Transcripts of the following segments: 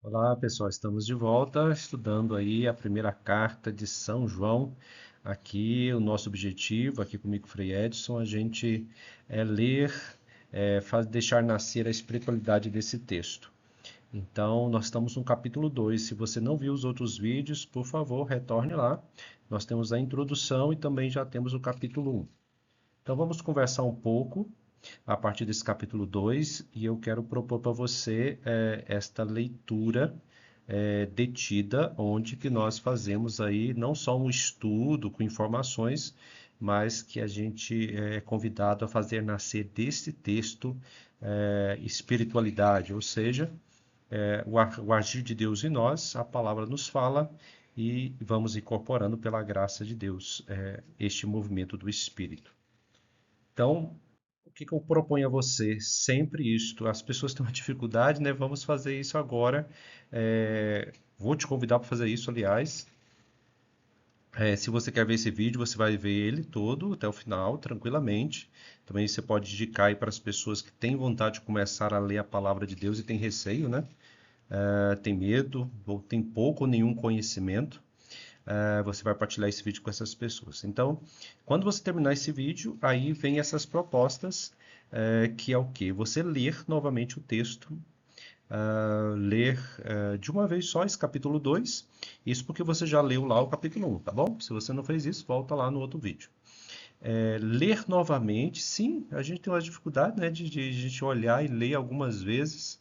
Olá, pessoal, estamos de volta estudando aí a primeira carta de São João. Aqui, o nosso objetivo, aqui comigo, Frei Edson, a gente é ler, deixar nascer a espiritualidade desse texto. Então, nós estamos no capítulo 2. Se você não viu os outros vídeos, por favor, retorne lá. Nós temos a introdução e também já temos o capítulo 1. Então, vamos conversar um pouco a partir desse capítulo 2 e eu quero propor para você esta leitura detida, onde que nós fazemos aí não só um estudo com informações, mas que a gente é convidado a fazer nascer desse texto espiritualidade, ou seja, o agir de Deus em nós, a palavra nos fala e vamos incorporando pela graça de Deus este movimento do Espírito. Então, o que eu proponho a você? Sempre isto. As pessoas têm uma dificuldade, né? Vamos fazer isso agora. Vou te convidar para fazer isso, aliás. Se você quer ver esse vídeo, você vai ver ele todo até o final, tranquilamente. Também você pode indicar aí para as pessoas que têm vontade de começar a ler a palavra de Deus e têm receio, né? Tem medo, ou tem pouco ou nenhum conhecimento. Você vai partilhar esse vídeo com essas pessoas. Então, quando você terminar esse vídeo, aí vem essas propostas, que é o quê? Você ler novamente o texto, ler de uma vez só esse capítulo 2. Isso porque você já leu lá o capítulo 1, tá bom? Se você não fez isso, volta lá no outro vídeo. Ler novamente, sim, a gente tem uma dificuldade, né, de a gente olhar e ler algumas vezes.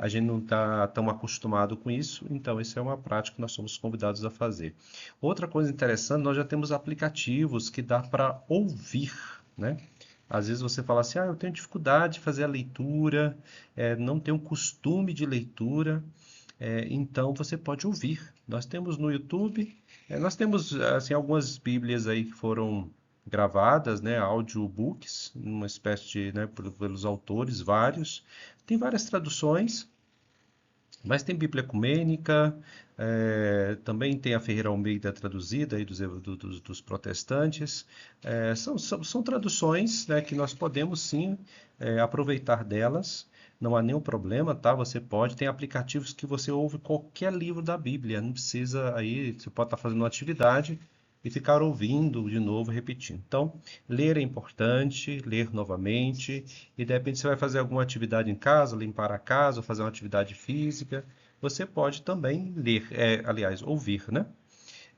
A gente não está tão acostumado com isso, então isso é uma prática que nós somos convidados a fazer. Outra coisa interessante, nós já temos aplicativos que dá para ouvir, né? Às vezes você fala assim, eu tenho dificuldade de fazer a leitura, não tenho costume de leitura, então você pode ouvir. Nós temos no YouTube, nós temos assim algumas Bíblias aí que foram gravadas, né, audiobooks, uma espécie de, né, pelos autores, vários. Tem várias traduções, mas tem Bíblia Ecumênica, também tem a Ferreira Almeida traduzida aí dos protestantes. São traduções, né, que nós podemos sim aproveitar delas. Não há nenhum problema, tá? Você pode. Tem aplicativos que você ouve qualquer livro da Bíblia. Não precisa aí. Você pode estar fazendo uma atividade e ficar ouvindo de novo, repetindo. Então, ler é importante, ler novamente, e de repente você vai fazer alguma atividade em casa, limpar a casa, ou fazer uma atividade física, você pode também ler, aliás, ouvir, né?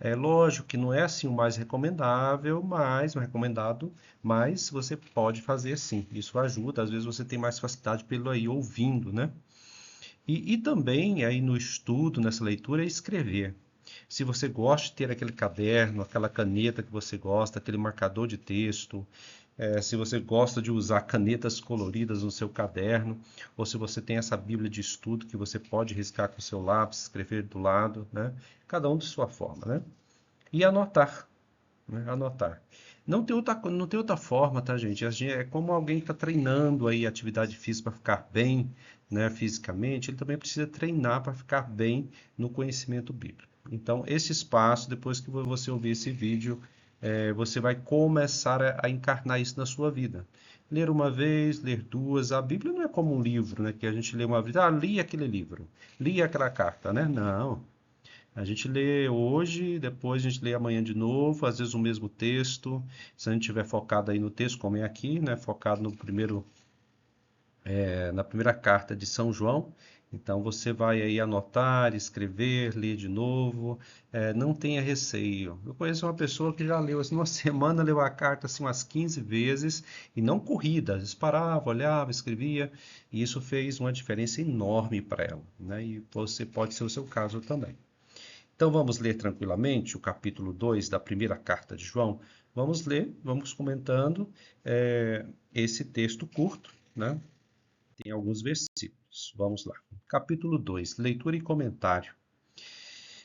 É lógico que não é assim o mais recomendável, mas o recomendado, mas você pode fazer sim. Isso ajuda, às vezes você tem mais facilidade pelo aí ouvindo, né? E também aí no estudo, nessa leitura, é escrever. Se você gosta de ter aquele caderno, aquela caneta que você gosta, aquele marcador de texto, se você gosta de usar canetas coloridas no seu caderno, ou se você tem essa Bíblia de estudo que você pode riscar com o seu lápis, escrever do lado, né? Cada um de sua forma, né? E anotar, né? Anotar. Não tem outra forma, tá, gente? É como alguém que está treinando aí atividade física para ficar bem, né, fisicamente, ele também precisa treinar para ficar bem no conhecimento bíblico. Então, esse espaço, depois que você ouvir esse vídeo, você vai começar a encarnar isso na sua vida. Ler uma vez, ler duas. A Bíblia não é como um livro, né? Que a gente lê uma vez, li aquele livro, li aquela carta, né? Não. A gente lê hoje, depois a gente lê amanhã de novo, às vezes o mesmo texto. Se a gente estiver focado aí no texto, como é aqui, né? Focado na primeira carta de São João. Então você vai aí anotar, escrever, ler de novo. Não tenha receio. Eu conheço uma pessoa que já leu assim, uma semana, leu a carta assim umas 15 vezes e não corrida. Às vezes parava, olhava, escrevia. E isso fez uma diferença enorme para ela, né? E você pode ser o seu caso também. Então vamos ler tranquilamente o capítulo 2 da primeira carta de João. Vamos ler, vamos comentando esse texto curto, né? Tem alguns versículos. Vamos lá. Capítulo 2, leitura e comentário.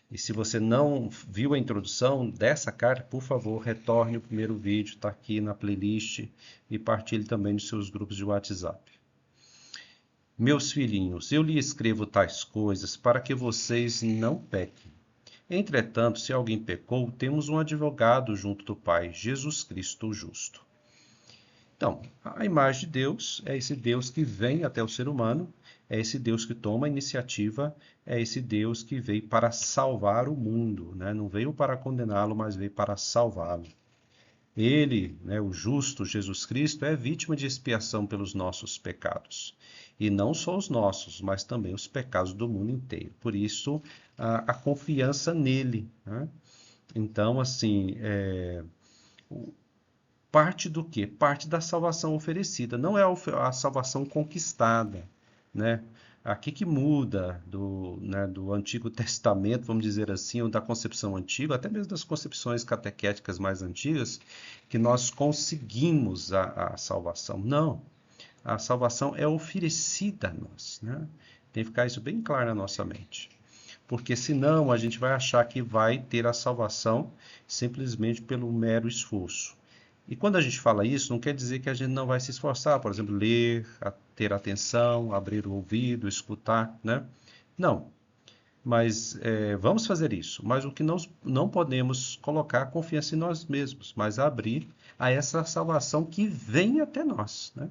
E se você não viu a introdução dessa carta, por favor, retorne o primeiro vídeo, está aqui na playlist e partilhe também nos seus grupos de WhatsApp. Meus filhinhos, eu lhe escrevo tais coisas para que vocês não pequem. Entretanto, se alguém pecou, temos um advogado junto do Pai, Jesus Cristo o justo. Então, a imagem de Deus é esse Deus que vem até o ser humano, é esse Deus que toma a iniciativa, é esse Deus que veio para salvar o mundo, né? Não veio para condená-lo, mas veio para salvá-lo. Ele, né, o justo Jesus Cristo, é vítima de expiação pelos nossos pecados. E não só os nossos, mas também os pecados do mundo inteiro. Por isso, a confiança nele, né? Então, assim, parte do quê? Parte da salvação oferecida. Não é a salvação conquistada, né? Aqui que muda né, do Antigo Testamento, vamos dizer assim, ou da concepção antiga, até mesmo das concepções catequéticas mais antigas, que nós conseguimos a salvação. Não, a salvação é oferecida a nós, né? Tem que ficar isso bem claro na nossa mente. Porque senão a gente vai achar que vai ter a salvação simplesmente pelo mero esforço. E quando a gente fala isso, não quer dizer que a gente não vai se esforçar, por exemplo, ler, ter atenção, abrir o ouvido, escutar, né? Não, mas vamos fazer isso. Mas o que nós não podemos colocar confiança em nós mesmos, mas abrir a essa salvação que vem até nós, né?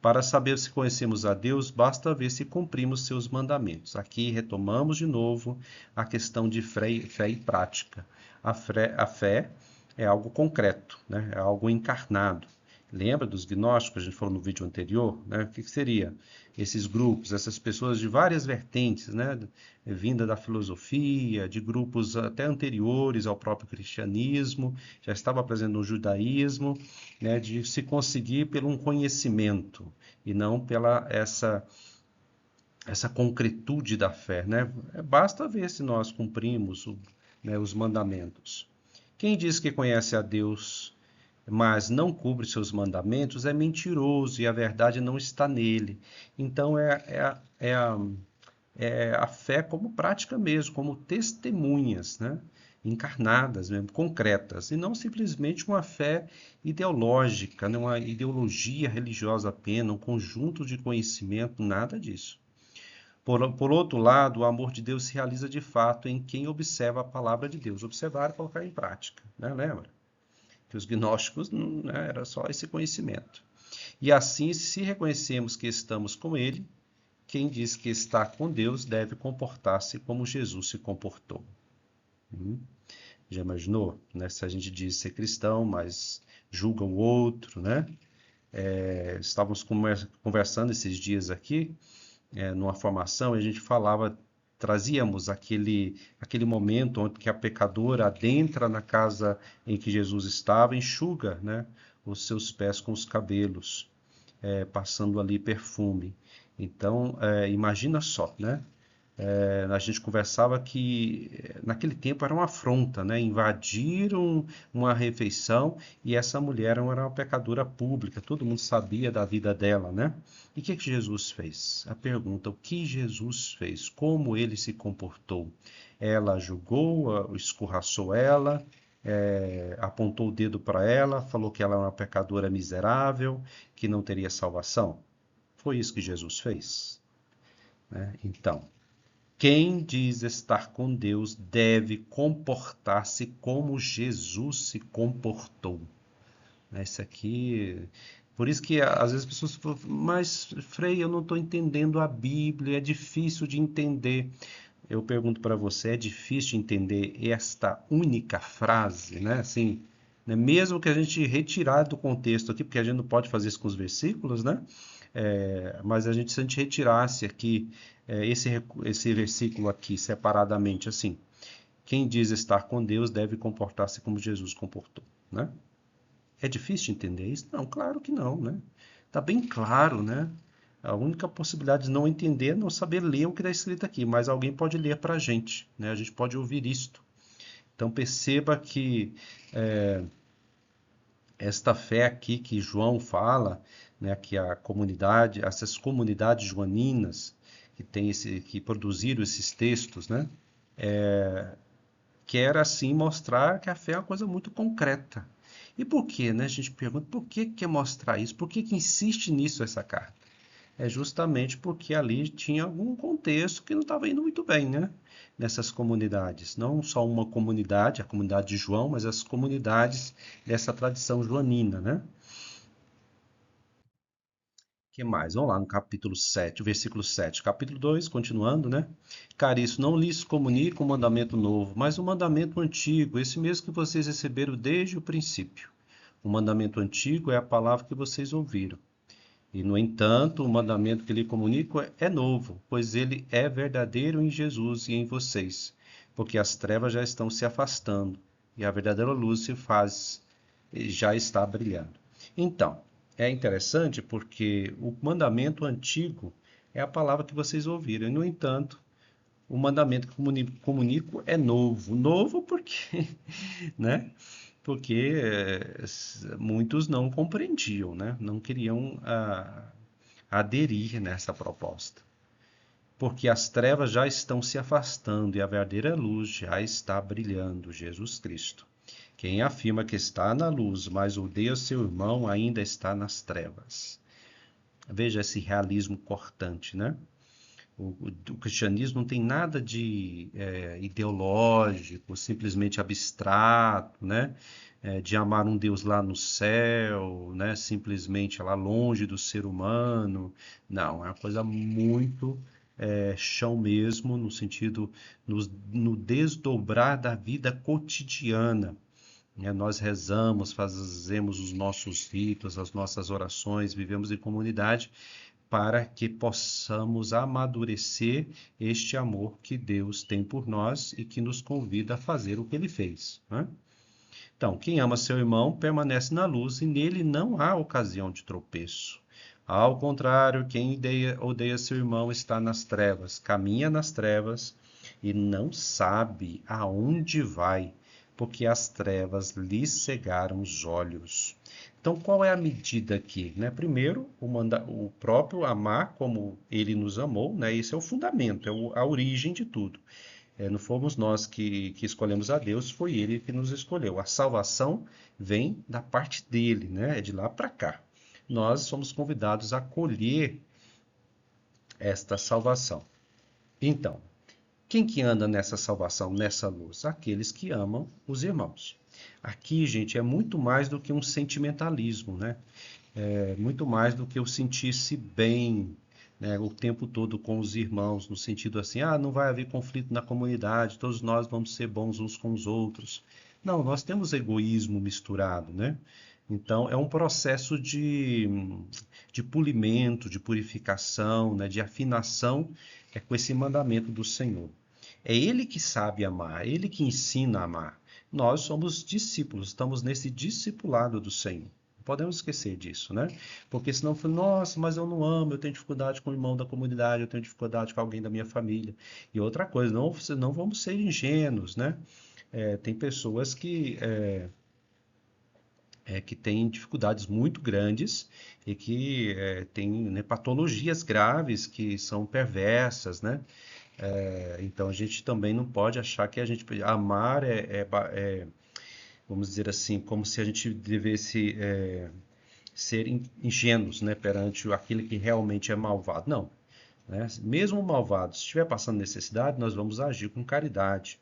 Para saber se conhecemos a Deus, basta ver se cumprimos seus mandamentos. Aqui retomamos de novo a questão de fé e prática. A fé é algo concreto, né? É algo encarnado. Lembra dos gnósticos que a gente falou no vídeo anterior? Né? O que seria? Esses grupos, essas pessoas de várias vertentes, né? Vinda da filosofia, de grupos até anteriores ao próprio cristianismo, já estava presente no judaísmo, né? De se conseguir pelo um conhecimento e não pela essa concretude da fé, né? Basta ver se nós cumprimos né, os mandamentos. Quem diz que conhece a Deus, mas não cumpre seus mandamentos, é mentiroso e a verdade não está nele. Então é a fé como prática mesmo, como testemunhas, né? Encarnadas mesmo, concretas, e não simplesmente uma fé ideológica, né? Uma ideologia religiosa apenas, um conjunto de conhecimento, nada disso. Por outro lado, o amor de Deus se realiza de fato em quem observa a palavra de Deus. Observar e colocar em prática, né? Lembra? Que os gnósticos né, era só esse conhecimento. E assim, se reconhecemos que estamos com Ele, quem diz que está com Deus deve comportar-se como Jesus se comportou. Já imaginou? Né? Se a gente diz ser cristão, mas julga o outro, né? Estávamos conversando esses dias aqui, numa formação, e a gente falava, trazíamos aquele momento onde que a pecadora adentra na casa em que Jesus estava, enxuga, né, os seus pés com os cabelos, passando ali perfume. Então, imagina só, né? A gente conversava que naquele tempo era uma afronta, né? Invadiram uma refeição e essa mulher era uma pecadora pública, todo mundo sabia da vida dela, né? E o que Jesus fez? A pergunta, o que Jesus fez? Como ele se comportou? Ela julgou, escorraçou ela, apontou o dedo para ela, falou que ela era uma pecadora miserável, que não teria salvação? Foi isso que Jesus fez, né? Então, quem diz estar com Deus deve comportar-se como Jesus se comportou. Isso aqui. Por isso que às vezes as pessoas falam, mas Frei, eu não estou entendendo a Bíblia, é difícil de entender. Eu pergunto para você, é difícil de entender esta única frase, né? Assim, né? Mesmo que a gente retirar do contexto aqui, porque a gente não pode fazer isso com os versículos, né? Mas se a gente retirasse aqui esse versículo aqui separadamente, assim, quem diz estar com Deus deve comportar-se como Jesus comportou, né? É difícil de entender isso? Não, claro que não, né? Tá bem claro, né? A única possibilidade de não entender é não saber ler o que está escrito aqui, mas alguém pode ler para a gente, né? A gente pode ouvir isto. Então perceba que esta fé aqui que João fala, né, que a comunidade, essas comunidades joaninas que produziram esses textos, né, quer assim mostrar que a fé é uma coisa muito concreta. E por quê, né? A gente pergunta por que quer mostrar isso? Por que insiste nisso essa carta? É justamente porque ali tinha algum contexto que não estava indo muito bem, né? Nessas comunidades. Não só uma comunidade, a comunidade de João, mas as comunidades dessa tradição joanina, né? Que mais? Vamos lá no capítulo 7, versículo 7. Capítulo 2, continuando, né? Caríssimo, não lhes comunico um mandamento novo, mas um mandamento antigo, esse mesmo que vocês receberam desde o princípio. O mandamento antigo é a palavra que vocês ouviram. E, no entanto, o mandamento que lhe comunico é novo, pois ele é verdadeiro em Jesus e em vocês, porque as trevas já estão se afastando e a verdadeira luz se faz, já está brilhando. Então, é interessante porque o mandamento antigo é a palavra que vocês ouviram, e, no entanto, o mandamento que comunico é novo. Novo porque, né? Porque muitos não compreendiam, né? Não queriam aderir nessa proposta. Porque as trevas já estão se afastando e a verdadeira luz já está brilhando, Jesus Cristo. Quem afirma que está na luz, mas odeia seu irmão, ainda está nas trevas. Veja esse realismo cortante, né? O cristianismo não tem nada de ideológico, simplesmente abstrato, né? De amar um Deus lá no céu, né? Simplesmente lá longe do ser humano. Não, é uma coisa muito chão mesmo, no sentido, no desdobrar da vida cotidiana. Nós rezamos, fazemos os nossos ritos, as nossas orações, vivemos em comunidade para que possamos amadurecer este amor que Deus tem por nós e que nos convida a fazer o que ele fez, né? Então, quem ama seu irmão permanece na luz e nele não há ocasião de tropeço. Ao contrário, quem odeia seu irmão está nas trevas, caminha nas trevas e não sabe aonde vai, porque as trevas lhe cegaram os olhos. Então, qual é a medida aqui, né? Primeiro, o próprio amar como ele nos amou, né? Esse é o fundamento, a origem de tudo. Não fomos nós que escolhemos a Deus, foi Ele que nos escolheu. A salvação vem da parte dele, né? É de lá para cá. Nós somos convidados a colher esta salvação. Então, quem que anda nessa salvação, nessa luz? Aqueles que amam os irmãos. Aqui, gente, é muito mais do que um sentimentalismo, né? É muito mais do que eu sentir-se bem, né, o tempo todo com os irmãos, no sentido assim, não vai haver conflito na comunidade, todos nós vamos ser bons uns com os outros. Não, nós temos egoísmo misturado, né? Então, é um processo de polimento, de purificação, né, de afinação com esse mandamento do Senhor. É Ele que sabe amar, é Ele que ensina a amar. Nós somos discípulos, estamos nesse discipulado do Senhor. Não podemos esquecer disso, né? Porque senão, nossa, mas eu não amo, eu tenho dificuldade com o irmão da comunidade, eu tenho dificuldade com alguém da minha família. E outra coisa, não vamos ser ingênuos, né? Tem pessoas que têm dificuldades muito grandes e que têm, né, patologias graves que são perversas, né? Então a gente também não pode achar que a gente amar vamos dizer assim, como se a gente devesse ser ingênuos, né, perante aquilo que realmente é malvado. Não, né? Mesmo o malvado, se estiver passando necessidade, nós vamos agir com caridade,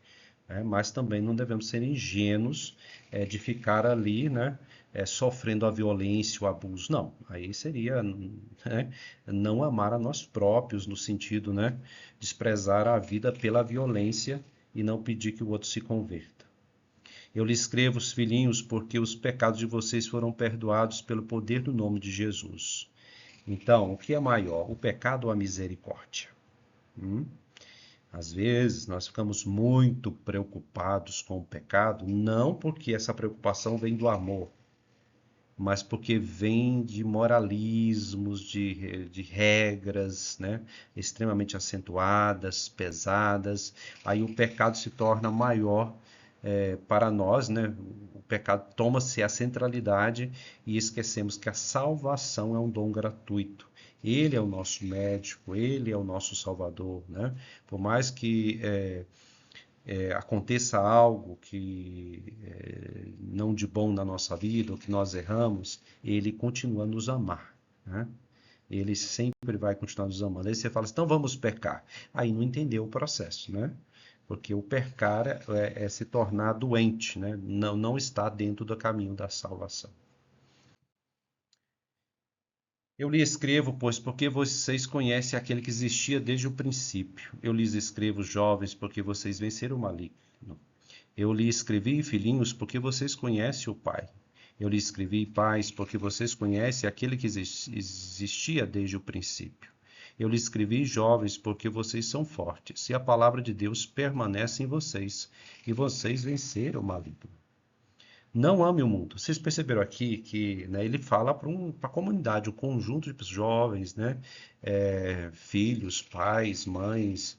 né? Mas também não devemos ser ingênuos de ficar ali, né, sofrendo a violência, o abuso. Não, aí seria, né, não amar a nós próprios, no sentido, né, desprezar a vida pela violência e não pedir que o outro se converta. Eu lhe escrevo, os filhinhos, porque os pecados de vocês foram perdoados pelo poder do nome de Jesus. Então, o que é maior, o pecado ou a misericórdia? Às vezes, nós ficamos muito preocupados com o pecado, não porque essa preocupação vem do amor, mas porque vem de moralismos, de regras, né, extremamente acentuadas, pesadas. Aí o pecado se torna maior para nós, né? O pecado toma-se a centralidade e esquecemos que a salvação é um dom gratuito. Ele é o nosso médico, ele é o nosso salvador, né? Por mais que aconteça algo que não de bom na nossa vida, ou que nós erramos, ele continua a nos amar, né? Ele sempre vai continuar nos amando. Aí você fala assim, então vamos pecar. Aí não entendeu o processo, né? Porque o pecar é se tornar doente, né? Não está dentro do caminho da salvação. Eu lhe escrevo, pois, porque vocês conhecem aquele que existia desde o princípio. Eu lhes escrevo, jovens, porque vocês venceram o maligno. Eu lhe escrevi, filhinhos, porque vocês conhecem o Pai. Eu lhe escrevi, pais, porque vocês conhecem aquele que existia desde o princípio. Eu lhe escrevi, jovens, porque vocês são fortes, e a palavra de Deus permanece em vocês, e vocês venceram o maligno. Não ame o mundo. Vocês perceberam aqui que, né, ele fala para a comunidade, um conjunto de jovens, né, filhos, pais, mães,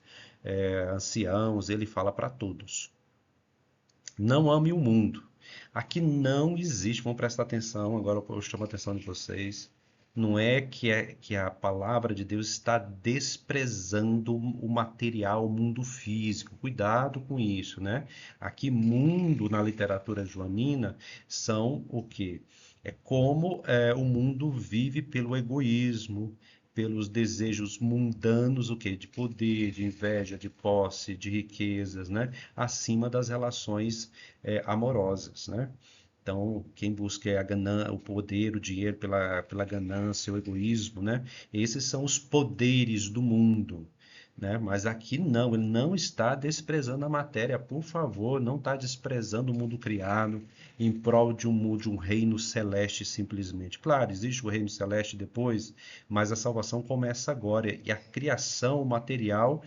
anciãos, ele fala para todos. Não ame o mundo. Aqui não existe, vamos prestar atenção, agora eu chamo a atenção de vocês. Não é que a palavra de Deus está desprezando o material, o mundo físico. Cuidado com isso, né? Aqui, mundo na literatura joanina são o quê? É como o mundo vive pelo egoísmo, pelos desejos mundanos, o quê? De poder, de inveja, de posse, de riquezas, né? Acima das relações amorosas, né? Então, quem busca o poder, o dinheiro pela ganância, o egoísmo, né? Esses são os poderes do mundo, né? Mas aqui não, ele não está desprezando a matéria, por favor, não está desprezando o mundo criado em prol de um reino celeste simplesmente. Claro, existe o reino celeste depois, mas a salvação começa agora e a criação material,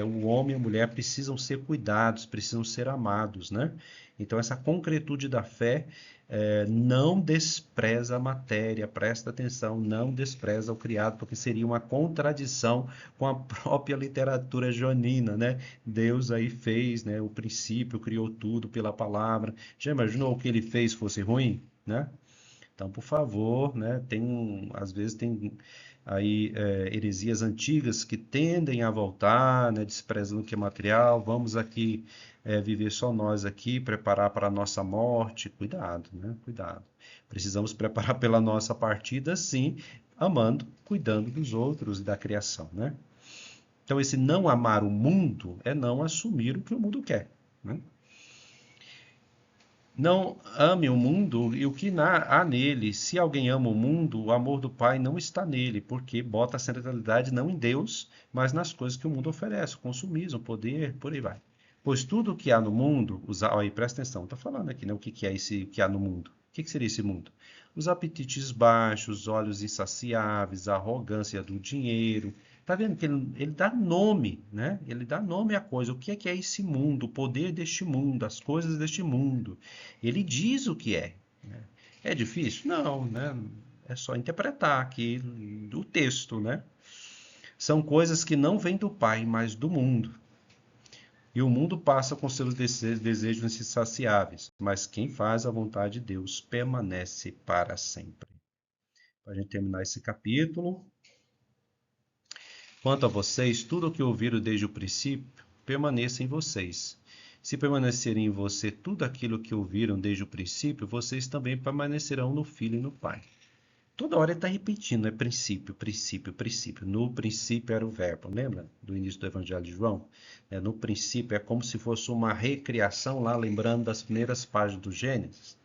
o homem e a mulher precisam ser cuidados, precisam ser amados, né? Então, essa concretude da fé não despreza a matéria, presta atenção, não despreza o criado, porque seria uma contradição com a própria literatura joanina, né? Deus aí fez, né, o princípio, criou tudo pela palavra. Já imaginou o que ele fez fosse ruim, né? Então, por favor, né, às vezes tem aí heresias antigas que tendem a voltar, né, desprezando o que é material. Vamos aqui viver só nós aqui, preparar para a nossa morte. Cuidado, né? Cuidado. Precisamos preparar pela nossa partida, sim, amando, cuidando dos outros e da criação, né? Então, esse não amar o mundo é não assumir o que o mundo quer, né? Não ame o mundo e o que há nele. Se alguém ama o mundo, o amor do Pai não está nele, porque bota a centralidade não em Deus, mas nas coisas que o mundo oferece, o consumismo, o poder, por aí vai. Pois tudo o que há no mundo, aí presta atenção, está falando aqui, né? O que que é esse que há no mundo? O que que seria esse mundo? Os apetites baixos, olhos insaciáveis, a arrogância do dinheiro. Tá vendo que ele dá nome, né? Ele dá nome à coisa. O que é esse mundo? O poder deste mundo, as coisas deste mundo. Ele diz o que é, né? É difícil? Não, né? É só interpretar aqui o texto, né? São coisas que não vêm do Pai, mas do mundo. E o mundo passa com seus desejos insaciáveis, mas quem faz a vontade de Deus permanece para sempre. Para a gente terminar esse capítulo. Quanto a vocês, tudo o que ouviram desde o princípio permaneça em vocês. Se permanecerem em você tudo aquilo que ouviram desde o princípio, vocês também permanecerão no Filho e no Pai. Toda hora ele está repetindo, é princípio, princípio, princípio. No princípio era o verbo, lembra do início do Evangelho de João? No princípio é como se fosse uma recriação lá, lembrando das primeiras páginas do Gênesis.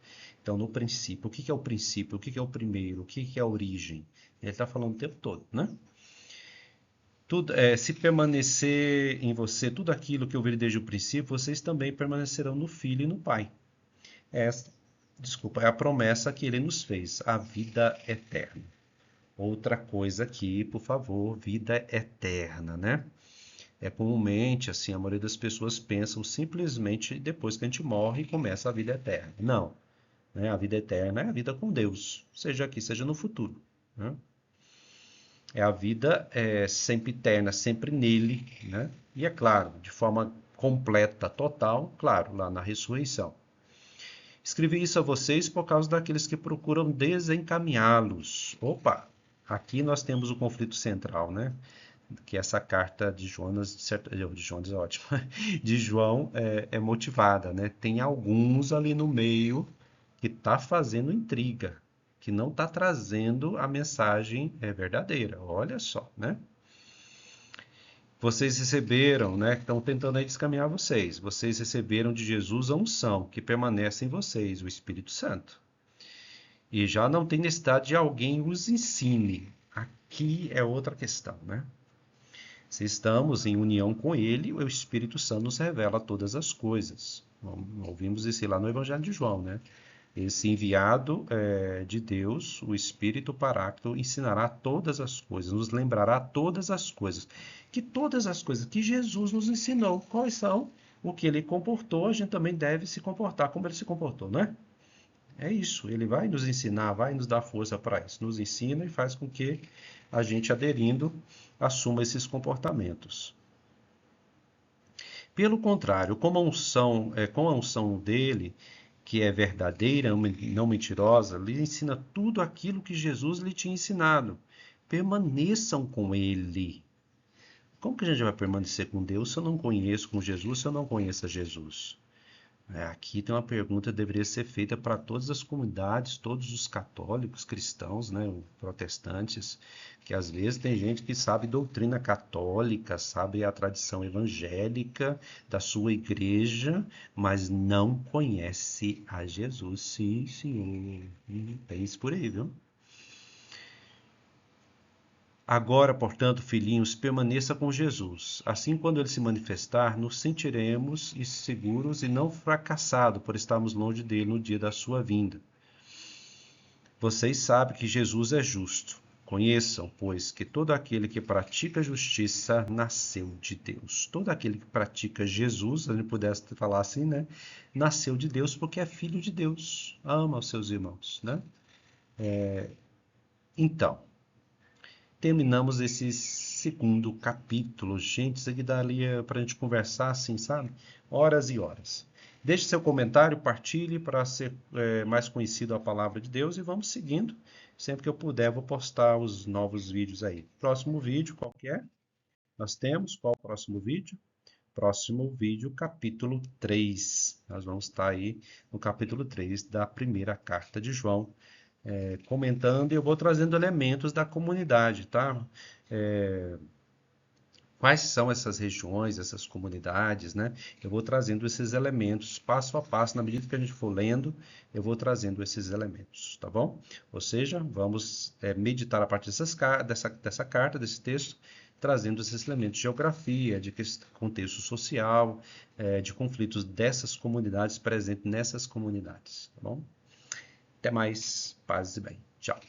Então, no princípio, o que é o princípio? O que é o primeiro? O que é a origem? Ele está falando o tempo todo, né? Se permanecer em você tudo aquilo que eu vi desde o princípio, vocês também permanecerão no Filho e no Pai. Essa, desculpa, é a promessa que ele nos fez, a vida eterna. Outra coisa aqui, por favor, vida eterna, né? Comumente, assim, a maioria das pessoas pensam simplesmente depois que a gente morre e começa a vida eterna. Não, né? A vida eterna é a vida com Deus, seja aqui, seja no futuro, né? É a vida sempre eterna, sempre nele, né? E é claro, de forma completa, total, claro, lá na ressurreição. Escrevi isso a vocês por causa daqueles que procuram desencaminhá-los. Opa, aqui nós temos o conflito central, né? Que essa carta de Jonas, de Jonas é ótimo, de João é motivada, né? Tem alguns ali no meio que tá fazendo intriga, que não está trazendo a mensagem verdadeira. Olha só, né? Vocês receberam, né? Estão tentando aí descaminhar vocês. Vocês receberam de Jesus a unção que permanece em vocês, o Espírito Santo. E já não tem necessidade de alguém os ensine. Aqui é outra questão, né? Se estamos em união com Ele, o Espírito Santo nos revela todas as coisas. Ouvimos isso lá no Evangelho de João, né? Esse enviado de Deus, o Espírito Paráclito, ensinará todas as coisas, nos lembrará todas as coisas. Que todas as coisas que Jesus nos ensinou, quais são? O que ele comportou, a gente também deve se comportar como ele se comportou, não é? É isso, ele vai nos ensinar, vai nos dar força para isso. Nos ensina e faz com que a gente, aderindo, assuma esses comportamentos. Pelo contrário, com a unção dele, que é verdadeira, não mentirosa, lhe ensina tudo aquilo que Jesus lhe tinha ensinado. Permaneçam com ele. Como que a gente vai permanecer com Deus se eu não conheço com Jesus, se eu não conheço a Jesus? Aqui tem uma pergunta que deveria ser feita para todas as comunidades, todos os católicos, cristãos, né, protestantes, que às vezes tem gente que sabe doutrina católica, sabe a tradição evangélica da sua igreja, mas não conhece a Jesus. Sim, senhor. Tem isso por aí, viu? Agora, portanto, filhinhos, permaneça com Jesus. Assim, quando ele se manifestar, nos sentiremos seguros e não fracassados por estarmos longe dele no dia da sua vinda. Vocês sabem que Jesus é justo. Conheçam, pois, que todo aquele que pratica justiça nasceu de Deus. Todo aquele que pratica Jesus, se a gente pudesse falar assim, né? Nasceu de Deus porque é filho de Deus. Ama os seus irmãos, né? Então, terminamos esse segundo capítulo. Gente, isso aqui daria para a gente conversar assim, sabe? Horas e horas. Deixe seu comentário, partilhe para ser mais conhecido a palavra de Deus e vamos seguindo. Sempre que eu puder, vou postar os novos vídeos aí. Próximo vídeo, qual que é? Nós temos, qual o próximo vídeo? Próximo vídeo, capítulo 3. Nós vamos estar aí no capítulo 3 da primeira carta de João, comentando, e eu vou trazendo elementos da comunidade, tá? Quais são essas regiões, essas comunidades, né? Eu vou trazendo esses elementos passo a passo, na medida que a gente for lendo, eu vou trazendo esses elementos, tá bom? Ou seja, vamos meditar a partir dessa carta, desse texto, trazendo esses elementos de geografia, de contexto social, de conflitos dessas comunidades, presentes nessas comunidades, tá bom? Até mais, paz e bem. Tchau.